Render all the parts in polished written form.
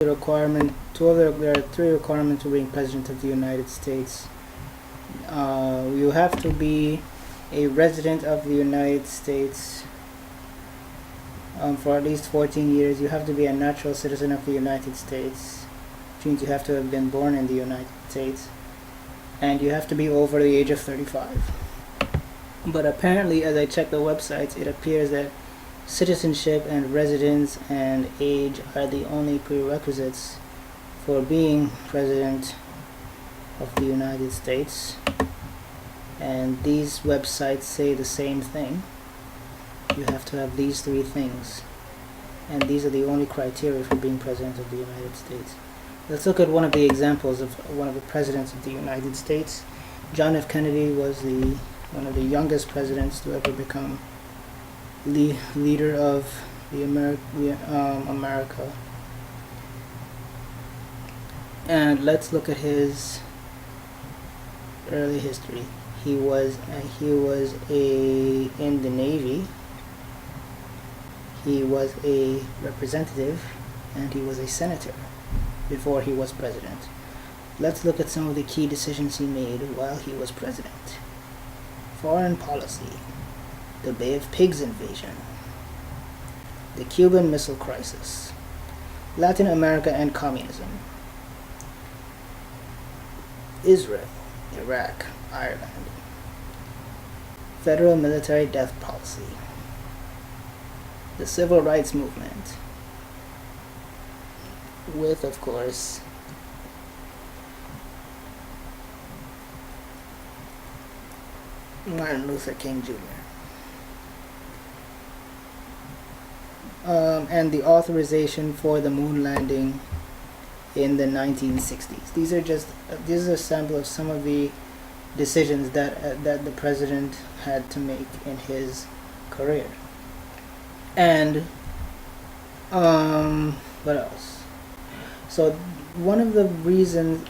There are three requirements for being president of the United States. You have to be a resident of the United States for at least 14 years. You have to be a natural citizen of the United States, which means you have to have been born in the United States, and you have to be over the age of 35. But apparently, as I checked the websites, it appears that citizenship and residence and age are the only prerequisites for being president of the United States, and these websites say the same thing. You have to have these three things, and these are the only criteria for being president of the United States. Let's look at one of the examples of one of the presidents of the United States. John F. Kennedy was one of the youngest presidents to ever become leader of America. And let's look at his early history. He was in the Navy. He was a representative, and he was a senator before he was president. Let's look at some of the key decisions he made while he was president. Foreign policy, the Bay of Pigs invasion, the Cuban Missile Crisis, Latin America and communism, Israel, Iraq, Ireland, federal military death policy, the civil rights movement, with, of course, Martin Luther King Jr. And the authorization for the moon landing in the 1960s. These are a sample of some of the decisions that the president had to make in his career. And what else? So one of the reasons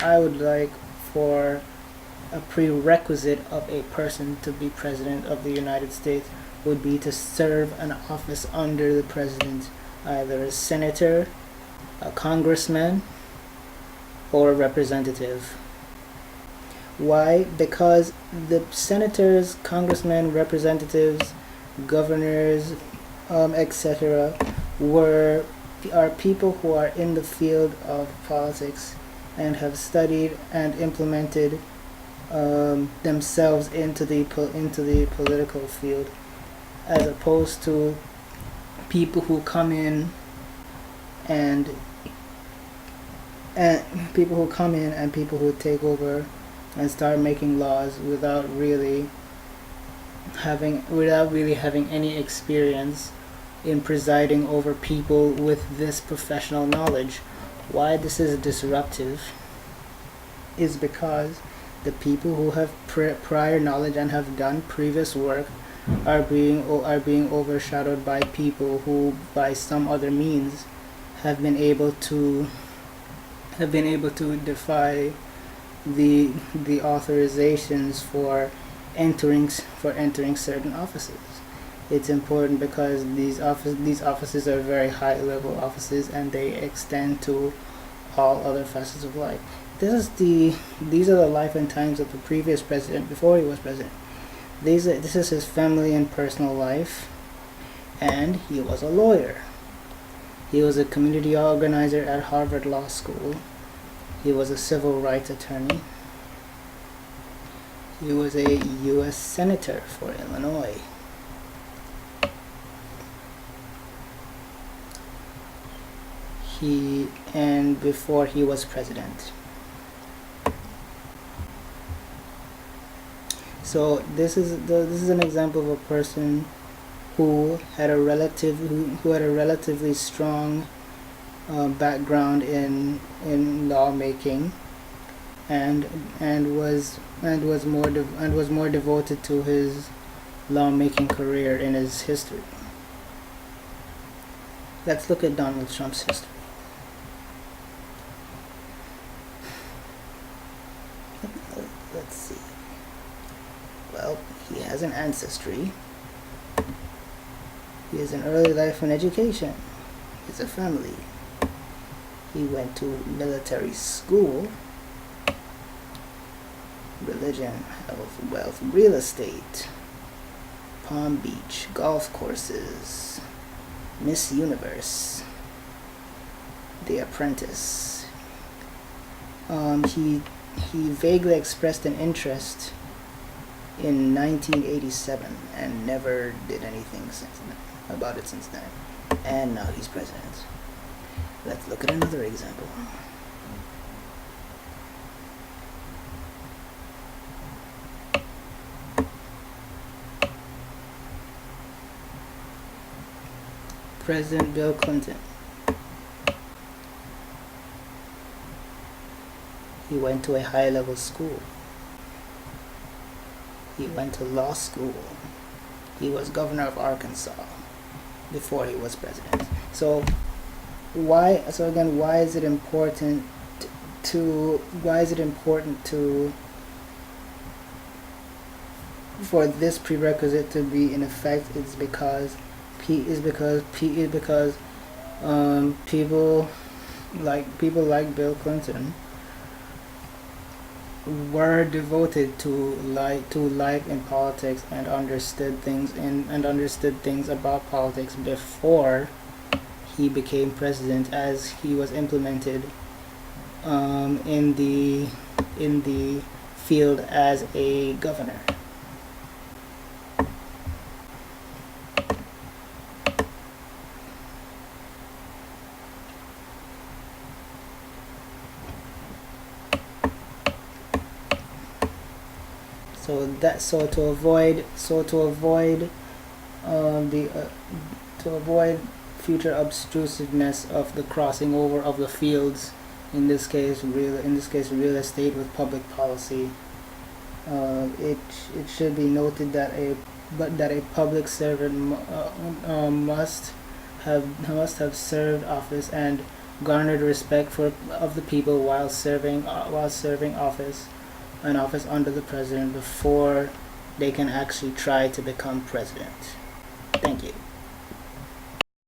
I would like for a prerequisite of a person to be president of the United States would be to serve an office under the president, either a senator, a congressman, or a representative. Why? Because the senators, congressmen, representatives, governors, etc. are people who are in the field of politics and have studied and implemented themselves into the political field, as opposed to people who come in and people who take over and start making laws without really having any experience in presiding over people with this professional knowledge. Why this is disruptive is because the people who have prior knowledge and have done previous work are being overshadowed by people who, by some other means, have been able to defy the authorizations for entering certain offices. It's important because these offices are very high level offices, and they extend to all other facets of life. These are the life and times of the previous president before he was president. This is his family and personal life, and he was a lawyer. He was a community organizer at Harvard Law School. He was a civil rights attorney. He was a U.S. Senator for Illinois. And before he was president. So this is an example of a person who had a relatively strong background in lawmaking, and was more devoted to his lawmaking career in his history. Let's look at Donald Trump's history. Let's see. Well, he has an ancestry. He has an early life and education. He has a family. He went to military school. Religion, health, wealth, real estate, Palm Beach, golf courses, Miss Universe, The Apprentice. He vaguely expressed an interest in 1987 and never did anything about it since then. And now he's president. Let's look at another example. President Bill Clinton. He went to a high-level school. He went to law school. He was governor of Arkansas before he was president. So why is it important for this prerequisite to be in effect? It's because people like Bill Clinton were devoted to life in politics and understood things about politics before he became president, as he was implemented in the field as a governor. To avoid future obtrusiveness of the crossing over of the fields, in this case real estate with public policy, it should be noted that a public servant must have served office and garnered respect of the people while serving an office under the president before they can actually try to become president. Thank you.